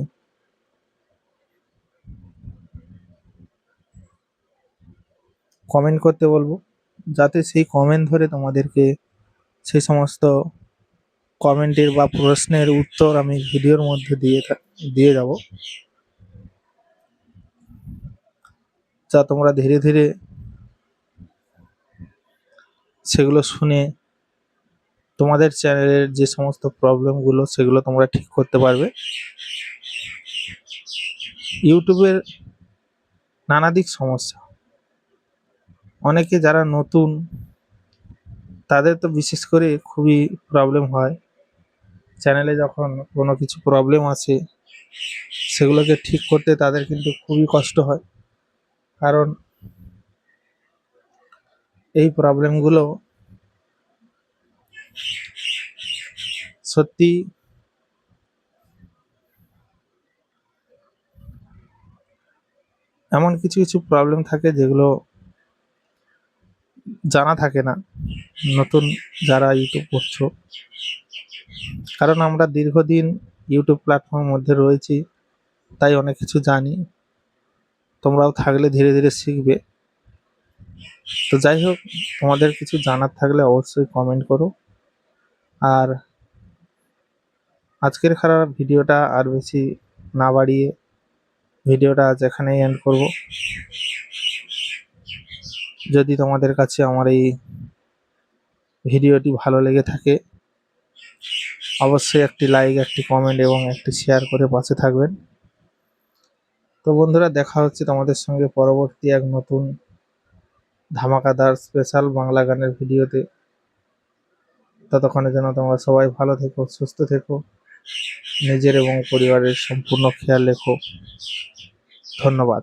Speaker 6: কমেন্ট করতে বলবো, যাতে সেই কমেন্ট ধরে তোমাদেরকে সেই সমস্ত কমেন্টের বা প্রশ্নের উত্তর আমি ভিডিওর মধ্যে দিয়ে যাব, যা তোমরা ধীরে ধীরে সেগুলো শুনে তোমাদের চ্যানেলের যে সমস্ত প্রবলেমগুলো সেগুলো তোমরা ঠিক করতে পারবে। ইউটিউবের নানা দিক সমস্যা, অনেকে যারা নতুন তাদের তো বিশেষ করে খুবই প্রবলেম হয়। চ্যানেলে যখন কোনো কিছু প্রবলেম আসে, সেগুলোকে ঠিক করতে তাদের কিন্তু খুবই কষ্ট হয়, কারণ এই প্রবলেমগুলো সত্যি এমন কিছু কিছু প্রবলেম থাকে যেগুলো জানা থাকে না নতুন যারা ইউটিউব করছো, কারণ আমরা দীর্ঘদিন ইউটিউব প্ল্যাটফর্মের মধ্যে রয়েছি, তাই অনেক কিছু জানি। তোমরাও থাকলে ধীরে ধীরে শিখবে। তো যাই হোক, তোমাদের কিছু জানার থাকলে অবশ্যই কমেন্ট করো। আর আজকের খারাপ ভিডিওটা আর বেশি না বাড়িয়ে ভিডিওটা আজ এখানেই এন্ড করব। যদি তোমাদের কাছে আমার এই ভিডিওটি ভালো লেগে থাকে অবশ্যই একটি লাইক, একটি কমেন্ট এবং একটি শেয়ার করে পাশে থাকবেন। তো বন্ধুরা, দেখা হচ্ছে তোমাদের সঙ্গে পরবর্তী এক নতুন ধামাকাদার স্পেশাল বাংলা গানের ভিডিওতে। ততক্ষণের জন্য তোমরা সবাই ভালো থেকো, সুস্থ থেকো, নিজের এবং পরিবারের সম্পূর্ণ খেয়াল রেখো। ধন্যবাদ।